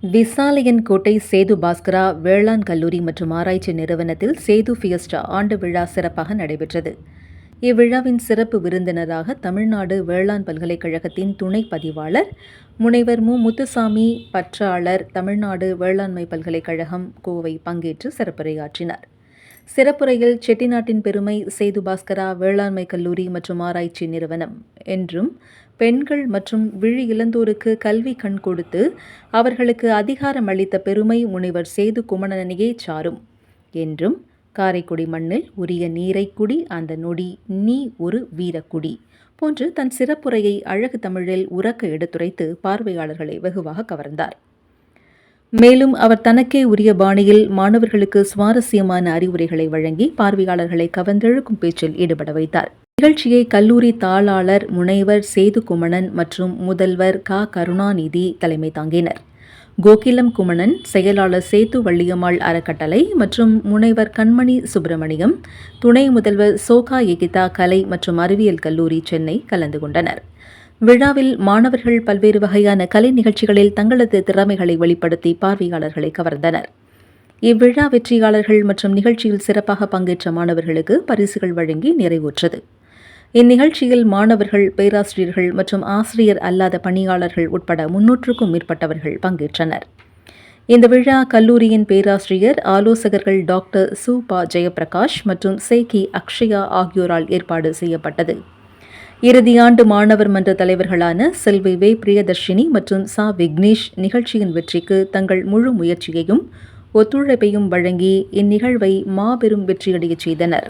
விசாலையன் கோட்டை சேது பாஸ்கரா வேளாண் கல்லூரி மற்றும் ஆராய்ச்சி நிறுவனத்தில் சேது ஃபியஸ்டா ஆண்டு விழா சிறப்பாக நடைபெற்றது. இவ்விழாவின் சிறப்பு விருந்தினராக தமிழ்நாடு வேளாண் பல்கலைக்கழகத்தின் துணை பதிவாளர் முனைவர் முத்துசாமி பற்றாளர் தமிழ்நாடு வேளாண்மை பல்கலைக்கழகம் கோவை பங்கேற்று சிறப்புரையாற்றினார். சிறப்புரையில் செட்டிநாட்டின் பெருமை சேது பாஸ்கரா வேளாண்மை கல்லூரி மற்றும் ஆராய்ச்சி நிறுவனம் என்றும் பெண்கள் மற்றும் விழி இளந்தோருக்கு கல்வி கண் கொடுத்து அவர்களுக்கு அதிகாரம் அளித்த பெருமை முனைவர் சேது குமணனையே சாரும் என்றும் காரைக்குடி மண்ணில் உரிய நீரை குடி அந்த நொடி நீ ஒரு வீரக்குடி போன்று தன் சிறப்புரையை அழகு தமிழில் உரக்க எடுத்துரைத்து பார்வையாளர்களை வெகுவாக கவர்ந்தார். மேலும் அவர் தனக்கே உரிய பாணியில் மாணவர்களுக்கு சுவாரஸ்யமான அறிவுரைகளை வழங்கி பார்வையாளர்களை கவர்ந்தெழுக்கும் பேச்சில் ஈடுபட வைத்தார். நிகழ்ச்சியை கல்லூரி தாளாளர் முனைவர் சேது குமணன் மற்றும் முதல்வர் கருணாநிதி தலைமை தாங்கினர். கோகிலம் குமணன், செயலாளர் சேத்து வள்ளியம்மாள் அறக்கட்டளை மற்றும் முனைவர் கண்மணி சுப்பிரமணியம், துணை முதல்வர் சோகா ஏகிதா கலை மற்றும் அறிவியல் கல்லூரி சென்னை கலந்து கொண்டனர். விழாவில் மாணவர்கள் பல்வேறு வகையான கலை நிகழ்ச்சிகளில் தங்களது திறமைகளை வெளிப்படுத்தி பார்வையாளர்களை கவர்ந்தனர். இவ்விழா வெற்றியாளர்கள் மற்றும் நிகழ்ச்சியில் சிறப்பாக பங்கேற்ற மாணவர்களுக்கு பரிசுகள் வழங்கி நிறைவுற்றது. இந்நிகழ்ச்சியில் மாணவர்கள், பேராசிரியர்கள் மற்றும் ஆசிரியர் அல்லாத பணியாளர்கள் உட்பட 300க்கும் மேற்பட்டவர்கள் பங்கேற்றனர். இந்த விழா கல்லூரியின் பேராசிரியர், ஆலோசகர்கள் டாக்டர் ப ஜெயபிரகாஷ் மற்றும் கி அக்ஷயா ஆகியோரால் ஏற்பாடு செய்யப்பட்டது. இறுதியாண்டு மாணவர் மன்ற தலைவர்களான செல்வி வே பிரியதர்ஷினி மற்றும் விக்னேஷ் நிகழ்ச்சியின் வெற்றிக்கு தங்கள் முழு முயற்சியையும் ஒத்துழைப்பையும் வழங்கி இந்நிகழ்வை மாபெரும் வெற்றியடைய செய்தனர்.